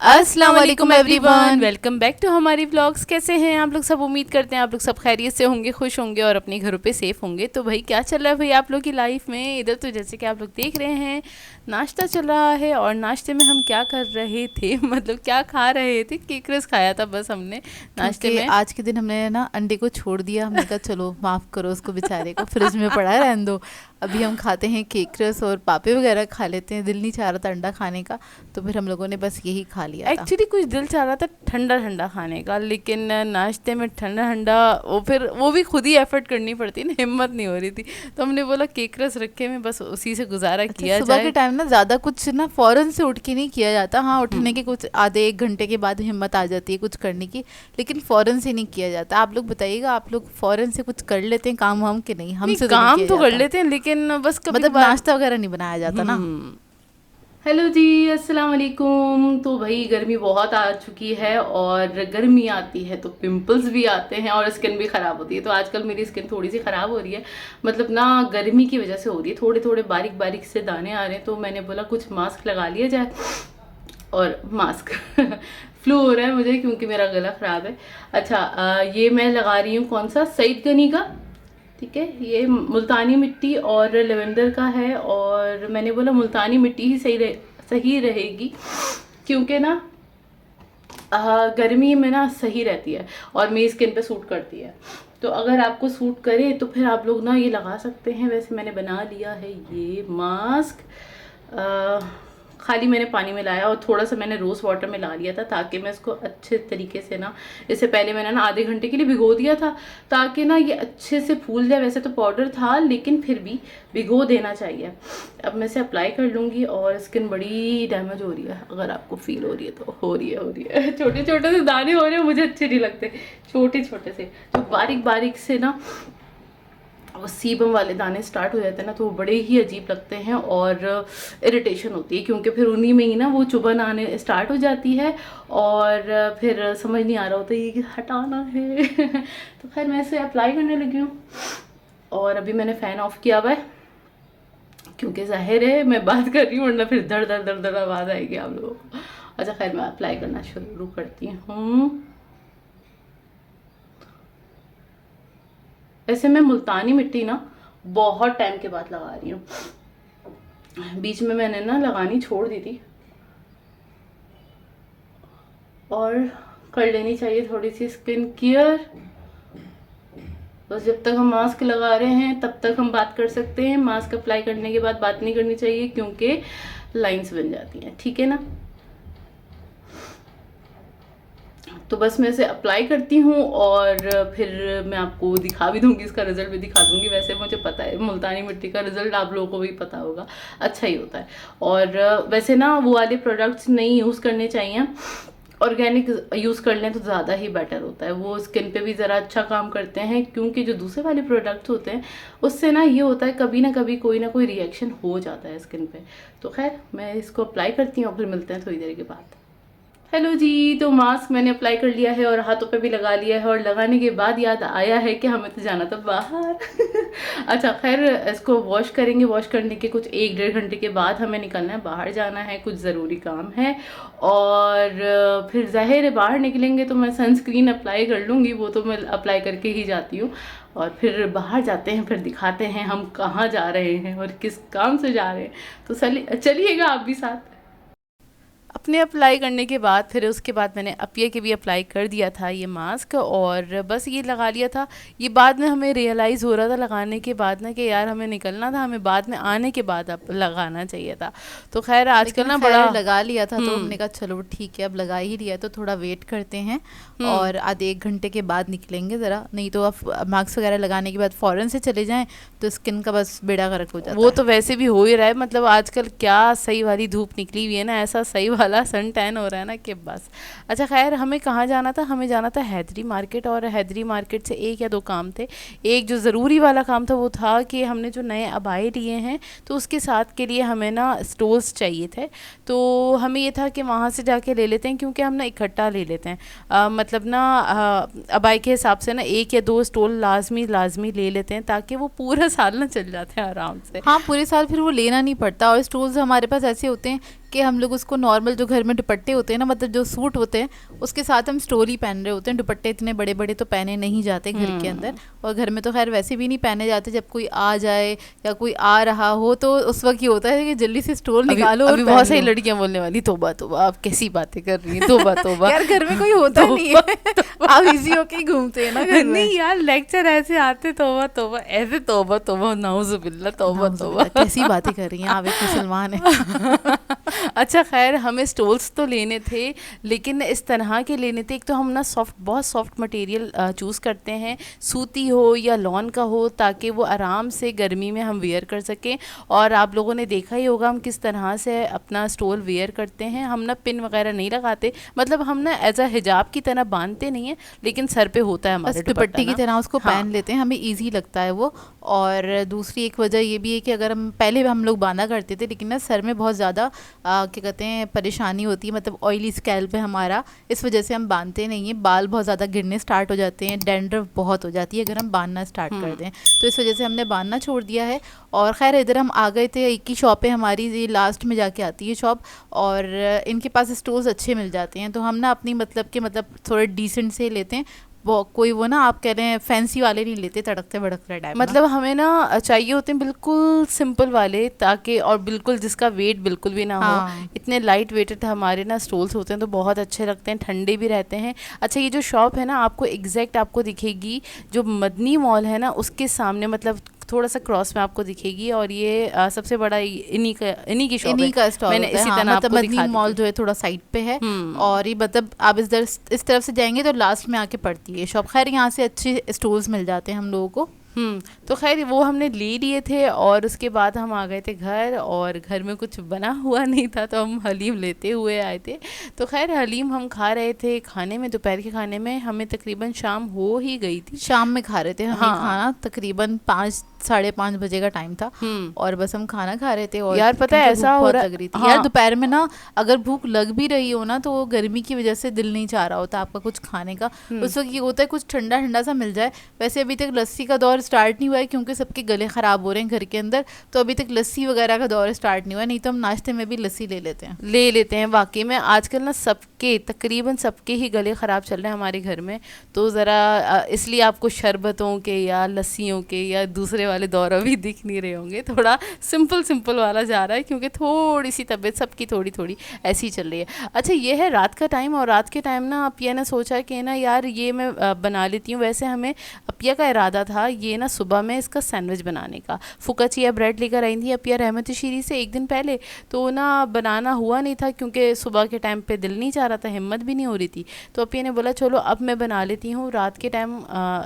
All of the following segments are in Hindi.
अस्सलाम वालेकुम एवरीवन, वेलकम बैक टू हमारी व्लॉग्स। कैसे हैं आप लोग सब? उम्मीद करते हैं आप लोग सब खैरियत से होंगे, खुश होंगे और अपने घरों पे सेफ होंगे। तो भाई क्या चल रहा है भाई आप लोग की लाइफ में? इधर तो जैसे कि आप लोग देख रहे हैं नाश्ता चल रहा है। और नाश्ते में हम क्या कर रहे थे मतलब क्या खा रहे थे? केक रस खाया था बस हमने नाश्ते क्योंकि में। आज के दिन हमने ना अंडे को छोड़ दिया। हमने कहा चलो माफ़ करो उसको, बेचारे को फ्रिज में पड़ा है, रहने दो। अभी हम खाते हैं केक रस और पापे वगैरह खा लेते हैं। दिल नहीं चाह रहा था अंडा खाने का, तो फिर हम लोगों ने बस यही खा लिया था। एक्चुअली कुछ दिल चाह रहा था ठंडा ठंडा खाने का, लेकिन नाश्ते में ठंडा ठंडा वो भी खुद ही एफर्ट करनी पड़ती ना, हिम्मत नहीं हो रही थी। तो हमने बोला केक रस रखे में बस उसी से गुजारा अच्छा, किया सुबह के जाए। टाइम ना ज़्यादा कुछ ना फ़ौरन से उठ के नहीं किया जाता। हाँ, उठने के कुछ आधे एक घंटे के बाद हिम्मत आ जाती है कुछ करने की, लेकिन फ़ौरन से नहीं किया जाता। आप लोग बताइएगा, आप लोग फ़ौरन से कुछ कर लेते हैं काम वाम के नहीं? नहीं, हमसे तो नहीं काम किया तो कर जाता। लेते हैं लेकिन बस कभी मतलब कभार। नाश्ता वगैरह नहीं बनाया जाता ना। हेलो जी, अस्सलाम वालेकुम। तो भाई गर्मी बहुत आ चुकी है और गर्मी आती है तो पिंपल्स भी आते हैं और स्किन भी ख़राब होती है। तो आजकल मेरी स्किन थोड़ी सी ख़राब हो रही है, मतलब ना गर्मी की वजह से हो रही है। थोड़े थोड़े बारीक बारीक से दाने आ रहे हैं, तो मैंने बोला कुछ मास्क लगा लिया जाए। और मास्क फ्लू हो रहा है मुझे क्योंकि मेरा गला ख़राब है। अच्छा, ये मैं लगा रही हूँ कौन सा, सईद गनी का। ठीक है, ये मुल्तानी मिट्टी और लेवेंडर का है। और मैंने बोला मुल्तानी मिट्टी ही सही रहेगी क्योंकि ना गर्मी में ना सही रहती है और मेरी स्किन पे सूट करती है। तो अगर आपको सूट करे तो फिर आप लोग ना ये लगा सकते हैं। वैसे मैंने बना लिया है ये मास्क। खाली मैंने पानी में लाया और थोड़ा सा मैंने रोज़ वाटर में ला लिया था ताकि मैं इसको अच्छे तरीके से ना, इससे पहले मैंने ना आधे घंटे के लिए भिगो दिया था ताकि ना ये अच्छे से फूल जाए। वैसे तो पाउडर था लेकिन फिर भी भिगो देना चाहिए। अब मैं इसे अप्लाई कर लूँगी और स्किन बड़ी डैमेज हो रही है, अगर आपको फील हो रही है तो। हो रही है छोटे छोटे से दाने हो रहे हैं, मुझे अच्छे नहीं लगते छोटे छोटे से। जो बारीक बारीक से ना वो सीबम वाले दाने स्टार्ट हो जाते हैं ना, तो वो बड़े ही अजीब लगते हैं और इरिटेशन होती है क्योंकि फिर उन्हीं में ही ना वो चुभन आने स्टार्ट हो जाती है और फिर समझ नहीं आ रहा होता ये कि हटाना है तो खैर मैं इसे अप्लाई करने लगी हूँ और अभी मैंने फ़ैन ऑफ किया हुआ है क्योंकि जाहिर है मैं बात कर रही हूँ वरना फिर धड़ धड़ धड़ धड़ आवाज़ आएगी आप लोगों को। अच्छा खैर मैं अप्लाई करना शुरू करती हूँ। वैसे मैं मुल्तानी मिट्टी ना बहुत टाइम के बाद लगा रही हूँ, बीच में मैंने ना लगानी छोड़ दी थी। और कर लेनी चाहिए थोड़ी सी स्किन केयर। बस जब तक हम मास्क लगा रहे हैं तब तक हम बात कर सकते हैं। मास्क अप्लाई करने के बाद बात नहीं करनी चाहिए क्योंकि लाइंस बन जाती हैं, ठीक है ना। तो बस मैं इसे अप्लाई करती हूँ और फिर मैं आपको दिखा भी दूंगी, इसका रिजल्ट भी दिखा दूंगी। वैसे मुझे पता है मुल्तानी मिट्टी का रिजल्ट आप लोगों को भी पता होगा, अच्छा ही होता है। और वैसे ना वो वाले प्रोडक्ट्स नहीं यूज़ करने चाहिए, ऑर्गेनिक यूज़ कर लें तो ज़्यादा ही बेटर होता है। वो स्किन पे भी ज़रा अच्छा काम करते हैं क्योंकि जो दूसरे वाले प्रोडक्ट्स होते हैं उससे ना ये होता है कभी ना कभी कोई ना कोई रिएक्शन हो जाता है स्किन पे। तो खैर मैं इसको अप्लाई करती हूँ और फिर मिलते हैं थोड़ी देर के बाद। हेलो जी, तो मास्क मैंने अप्लाई कर लिया है और हाथों पे भी लगा लिया है और लगाने के बाद याद आया है कि हमें तो जाना था बाहर अच्छा खैर इसको वॉश करेंगे। वॉश करने के कुछ 1-1.5 घंटे के बाद हमें निकलना है, बाहर जाना है, कुछ ज़रूरी काम है। और फिर ज़ाहिर है बाहर निकलेंगे तो मैं सनस्क्रीन अप्लाई कर लूँगी, वो तो मैं अप्लाई करके ही जाती हूँ। और फिर बाहर जाते हैं, फिर दिखाते हैं हम कहाँ जा रहे हैं और किस काम से जा रहे हैं। तो चलिएगा आप भी साथ। अपने अप्लाई करने के बाद फिर उसके बाद मैंने अपिया के भी अप्लाई कर दिया था ये मास्क और बस ये लगा लिया था। ये बाद में हमें रियलाइज़ हो रहा था लगाने के बाद ना कि यार हमें निकलना था, हमें बाद में आने के बाद अब लगाना चाहिए था। तो खैर आजकल ना बड़ा लगा लिया था तो हमने कहा चलो ठीक है, अब लगा ही लिया तो थोड़ा वेट करते हैं और आधे 1 घंटे के बाद निकलेंगे ज़रा। नहीं तो अब मास्क वगैरह लगाने के बाद फ़ौरन से चले जाएं तो स्किन का बस बेड़ा गर्क हो जाता है। वो तो वैसे भी हो ही रहा है, मतलब आजकल क्या सही वाली धूप निकली हुई है ना, ऐसा सही वाला सन टैन हो रहा है ना कि बस। अच्छा खैर हमें कहाँ जाना था? हमें जाना था हैदरी मार्केट और हैदरी मार्केट से 1 या 2 काम थे। एक जो ज़रूरी वाला काम था वो था कि हमने जो नए अबाए लिए हैं तो उसके साथ के लिए हमें ना स्टोल्स चाहिए थे। तो हमें ये था कि वहाँ से जाके ले लेते हैं क्योंकि हम ना इकट्ठा ले लेते हैं। मतलब ना अबाई के हिसाब से ना 1 या 2 स्टोल लाजमी ले लेते हैं ताकि वो पूरा साल ना चल जाते हैं आराम से। हाँ, पूरे साल फिर वो लेना नहीं पड़ता। और स्टोल्स हमारे पास ऐसे होते हैं कि हम लोग उसको नॉर्मल जो घर में दुपट्टे होते हैं ना, मतलब जो सूट होते हैं उसके साथ हम स्टोरी पहन रहे होते हैं। दुपट्टे इतने बड़े बड़े तो पहने नहीं जाते घर के अंदर, और घर में तो खैर वैसे भी नहीं पहने जाते। जब कोई आ जाए या कोई आ रहा हो तो उस वक्त ये होता है कि जल्दी से स्टोल निकालो। अभी बहुत सारी लड़कियां बोलने वाली, तोबा तोबा आप कैसी बातें कर रही हैं, तोबा तोबा। यार घर में कोई होता नहीं है, आप इजी होके ही घूमते हैं ना घर में। नहीं यार, लेक्चर ऐसे आते, तोबा तोबा ऐसे, तोबा तोबा, नाउजुबिल्लाह, तोबा तोबा। कैसी बातें कर रही हैं आप, एक मुसलमान है। अच्छा खैर, हमें स्टोल्स तो लेने थे, लेकिन इस तरह के लेने थे। एक तो हम ना बहुत सॉफ्ट मटेरियल चूज़ करते हैं, सूती हो या लॉन का हो, ताकि वो आराम से गर्मी में हम वेयर कर सकें। और आप लोगों ने देखा ही होगा हम किस तरह से अपना स्टोल वेयर करते हैं। हम ना पिन वगैरह नहीं लगाते, मतलब हम ना एज अ हिजाब की तरह बांधते नहीं है, लेकिन सर पे होता है हमारे दुपट्टे की तरह उसको हाँ। पहन लेते हैं, हमें इजी लगता है वो। और दूसरी एक वजह ये भी है कि अगर हम लोग बांधा करते थे, लेकिन ना सर में बहुत ज़्यादा क्या कहते हैं परेशानी होती है, मतलब ऑयली स्कैल्प है हमारा, इस वजह से हम बांधते नहीं हैं। बाल बहुत ज़्यादा गिरने स्टार्ट हो जाते हैं, डैंड्रफ बहुत हो जाती है अगर हम बांधना स्टार्ट कर दें, तो इस वजह से हमने बांधना छोड़ दिया है। और खैर इधर हम आ गए थे, एक ही शॉप है हमारी, ये लास्ट में जाके आती है शॉप, और इनके पास स्टोर्स अच्छे मिल जाते हैं। तो हम ना अपनी मतलब थोड़े डिसेंट से लेते हैं, वो कोई वो ना आप कह रहे हैं फैंसी वाले नहीं लेते, तड़कते भड़कते टाइप। मतलब हमें ना चाहिए होते हैं बिल्कुल सिंपल वाले, ताकि और बिल्कुल जिसका वेट बिल्कुल भी ना हो। इतने लाइट वेटेड हमारे ना स्टोल्स होते हैं, तो बहुत अच्छे लगते हैं, ठंडे भी रहते हैं। अच्छा, ये जो शॉप है ना आपको एग्जैक्ट आपको दिखेगी जो मदनी मॉल है ना उसके सामने, मतलब थोड़ा सा क्रॉस में आपको दिखेगी। और ये सबसे बड़ा इन्हीं की शॉप है, इन्हीं का स्टॉल मैंने इसी तरह मतलब आपको मदनी दिखा दी मॉल थी। जो है थोड़ा साइड पे है, और ये मतलब आप इस तरफ से जाएंगे तो लास्ट में आके पड़ती है शॉप। खैर यहाँ से अच्छे स्टोर्स मिल जाते हैं हम लोगों को। तो खैर वो हमने ले लिए थे, और उसके बाद हम आ गए थे घर, और घर में कुछ बना हुआ नहीं था तो हम हलीम लेते हुए आए थे। तो खैर हलीम हम खा रहे थे, खाने में दोपहर के खाने में हमें तकरीबन शाम हो ही गई थी। शाम में खा रहे थे हम हाँ। खाना, तकरीबन 5-5:30 बजे का टाइम था, और बस हम खाना खा रहे थे। और यार पता है ऐसा हो रहा लग रही थी हाँ। यार दोपहर में ना, अगर भूख लग भी रही हो ना तो वो गर्मी की वजह से दिल नहीं चाह रहा होता आपका कुछ खाने का। उस वक्त ये होता है कुछ ठंडा ठंडा सा मिल जाए। वैसे अभी तक लस्सी का दौर स्टार्ट नहीं हुआ है, क्योंकि सबके गले ख़राब हो रहे हैं घर के अंदर, तो अभी तक लस्सी वगैरह का दौर स्टार्ट नहीं हुआ, नहीं तो हम नाश्ते में भी लस्सी ले लेते हैं। वाकई में आजकल ना सबके तकरीबन सबके ही गले ख़राब चल रहे हैं हमारे घर में। तो ज़रा इसलिए आपको शरबतों के या लस्सियों के या दूसरे वाले दौर अभी दिख नहीं रहे होंगे, थोड़ा सिंपल वाला जा रहा है, क्योंकि थोड़ी सी तबीयत सबकी थोड़ी ऐसी चल रही है। अच्छा, ये है रात का टाइम, और रात के टाइम ना अपिया ने सोचा कि ना यार ये मैं बना लेती हूँ। वैसे हमें अपिया का इरादा था ये ना सुबह में इसका सैंडविच बनाने का। फुकाचिया ब्रेड लेकर आई थी अपिया रहमत शीरी से एक दिन पहले, तो ना बनाना हुआ नहीं था, क्योंकि सुबह के टाइम पे दिल नहीं चाह रहा था, हिम्मत भी नहीं हो रही थी। तो अपिया ने बोला चलो अब मैं बना लेती हूँ, रात के टाइम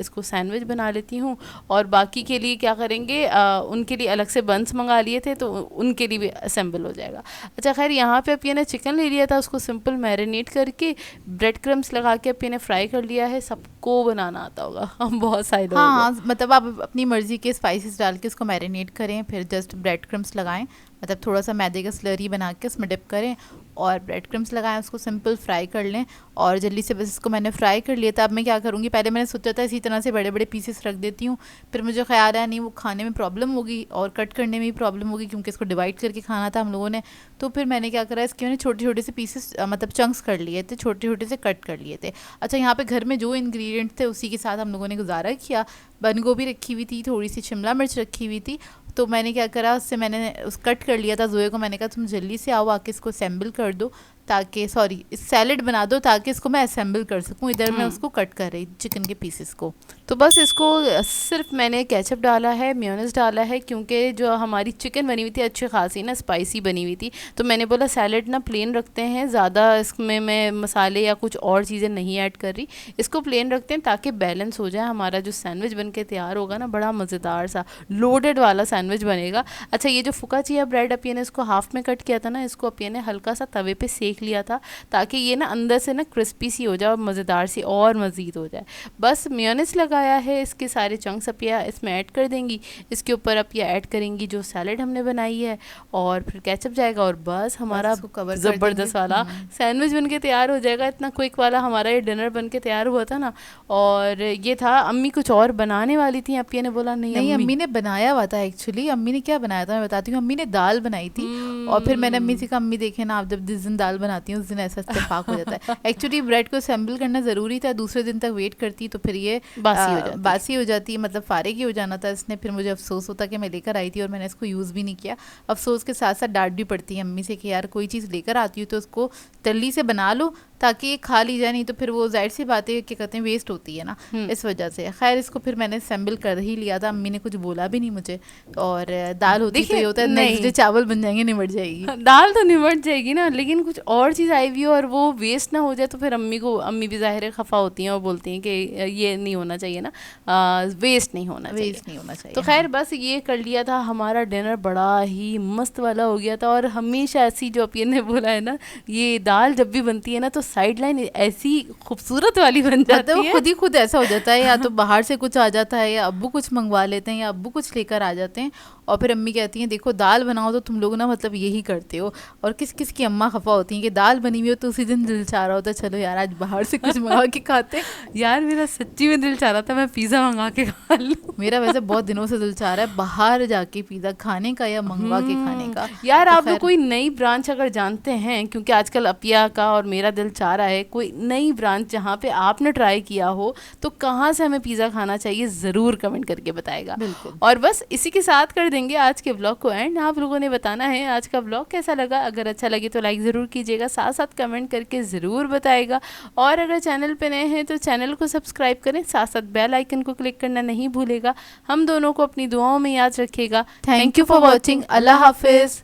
इसको सैंडविच बना लेती हूँ। और बाकी के लिए क्या करेंगे, उनके लिए अलग से बंस मंगा लिए थे, तो उनके लिए भी असेंबल हो जाएगा। अच्छा खैर, यहाँ पे अपिया ने चिकन ले लिया था, उसको सिंपल मैरिनेट करके ब्रेड क्रम्स लगा के अपिया ने फ्राई कर लिया है। सबको बनाना आता होगा, हम बहुत सारे लोग। हाँ, मतलब आप अपनी मर्जी के स्पाइसेस डाल के उसको मैरिनेट करें, फिर जस्ट ब्रेड क्रम्स लगाएं, मतलब थोड़ा सा मैदे का स्लरी बना के उसमें डिप करें और ब्रेड क्रम्स लगाएं, उसको सिंपल फ्राई कर लें। और जल्दी से बस इसको मैंने फ्राई कर लिया था। अब मैं क्या करूँगी, पहले मैंने सोचा था इसी तरह से बड़े बड़े पीसेस रख देती हूँ, फिर मुझे ख्याल आया नहीं वो खाने में प्रॉब्लम होगी और कट करने में भी प्रॉब्लम होगी, क्योंकि इसको डिवाइड करके खाना था हम लोगों ने। तो फिर मैंने क्या करा, इसके मैंने छोटे छोटे से पीसेस मतलब चंक्स कर लिए थे, छोटे छोटे से कट कर लिए थे। अच्छा, यहाँ पे घर में जो इंग्रेडिएंट थे उसी के साथ हम लोगों ने गुजारा किया। बंद गोभी रखी हुई थी, थोड़ी सी शिमला मिर्च रखी हुई थी, तो मैंने क्या करा, उससे मैंने उस कट कर लिया था। जोए को मैंने कहा तुम जल्दी से आओ, आके इसको असेंबल कर दो, ताकि सैलेड बना दो, ताकि इसको मैं असेंबल कर सकूं। इधर मैं उसको कट कर रही चिकन के पीसेस को। तो बस इसको सिर्फ मैंने केचप डाला है, मेयोनेज़ डाला है, क्योंकि जो हमारी चिकन बनी हुई थी अच्छी खासी ना स्पाइसी बनी हुई थी। तो मैंने बोला सैलेड ना प्लेन रखते हैं, ज़्यादा इसमें मैं मसाले या कुछ और चीज़ें नहीं ऐड कर रही, इसको प्लेन रखते हैं ताकि बैलेंस हो जाए। हमारा जो सैंडविच बन के तैयार होगा ना, बड़ा मज़ेदार सा लोडेड वाला सैंडविच बनेगा। अच्छा, ये जो फुकाचिया ब्रेड अपिया ने इसको हाफ में कट किया था ना, इसको अपिया ने हल्का सा तवे पे सेक सेक लिया था ताकि ये ना अंदर से ना क्रिस्पी सी हो जाए और मज़ेदार सी और मज़ीद हो जाए। बस मेयोनेज़ लगाया है, इसके सारे चंक्स अपिया इसमें ऐड कर देंगी, इसके ऊपर अपिया ऐड करेंगी जो सैलड हमने बनाई है और फिर केचप जाएगा और बस हमारा ज़बरदस्त वाला सैंडविच बन के तैयार हो जाएगा। इतना क्विक वाला हमारा ये डिनर बन के तैयार हुआ था ना। और ये था, अम्मी कुछ और बनाने वाली थी, अपिया ने बोला नहीं अम्मी ने बनाया हुआ था। एक्चुअली अम्मी ने क्या बनाया था मैं बताती हूँ। अम्मी ने दाल बनाई थी और फिर मैंने अम्मी से कहा अम्मी देखे ना, आप जब जिस दिन दाल बनाती हैं उस दिन ऐसा इत्तेफाक हो जाता है। एक्चुअली ब्रेड को असेंबल करना ज़रूरी था, दूसरे दिन तक वेट करती तो फिर ये बासी हो जाती, मतलब फारिग ही हो जाना था इसने। फिर मुझे अफसोस होता कि मैं लेकर आई थी और मैंने इसको यूज़ भी नहीं किया। अफसोस के साथ साथ डांट भी पड़ती है अम्मी से कि यार कोई चीज़ लेकर आती हूँ तो उसको जल्दी से बना लो ताकि ये खा ली जाए, नहीं तो फिर वो जाहिर सी बात है क्या कहते हैं वेस्ट होती है ना, इस वजह से। खैर इसको फिर मैंने असेंबल कर ही लिया था, अम्मी ने कुछ बोला भी नहीं मुझे। और दाल होती तो ये होता है नेक्स्ट डे चावल बन जाएंगे, निमट जाएगी दाल तो निमट जाएगी ना, लेकिन कुछ और चीज़ आई हुई हो और वो वेस्ट ना हो जाए तो फिर अम्मी भी ज़ाहिर है खफा होती हैं और बोलती हैं कि ये नहीं होना चाहिए ना, वेस्ट नहीं होना चाहिए। तो खैर बस ये कर लिया था, हमारा डिनर बड़ा ही मस्त वाला हो गया था। और हमेशा ऐसी जो अपियन ने बोला है ना, ये दाल जब भी बनती है ना तो साइड लाइन ऐसी खूबसूरत वाली बन जाती है, खुद ही खुद ऐसा हो जाता है, या तो बाहर से कुछ आ जाता है या अब्बू कुछ मंगवा लेते हैं या अब्बू कुछ लेकर आ जाते हैं। और फिर अम्मी कहती हैं देखो दाल बनाओ तो तुम लोग ना मतलब यही करते हो। और किस किस की अम्मा खफा होती हैं कि दाल बनी हुई हो तो उसी दिन दिल चाह रहा होता है चलो यार आज बाहर से कुछ मंगा के खाते। यार मेरा सच्ची में दिल चाह रहा था मैं पिज़्ज़ा मंगा के खा लूँ। मेरा वैसे बहुत दिनों से दिल चाह रहा है बाहर जाके पिज़्ज़ा खाने का या मंगवा के खाने का। यार तो आप लोग कोई नई ब्रांच अगर जानते हैं, क्योंकि आजकल अपिया का और मेरा दिल चाह रहा है कोई नई ब्रांच जहाँ पे आपने ट्राई किया हो, तो कहाँ से हमें पिज़्ज़ा खाना चाहिए ज़रूर कमेंट करके बताएगा। और बस इसी के साथ कर देंगे आज के ब्लॉग को एंड। आप लोगों ने बताना है आज का ब्लॉग कैसा लगा, अगर अच्छा लगे तो लाइक ज़रूर कीजिएगा, साथ साथ कमेंट करके ज़रूर बताएगा। और अगर चैनल पे नए हैं तो चैनल को सब्सक्राइब करें, साथ साथ बेल आइकन को क्लिक करना नहीं भूलेगा। हम दोनों को अपनी दुआओं में याद रखिएगा। Thank you for watching. Allah हाफिज़।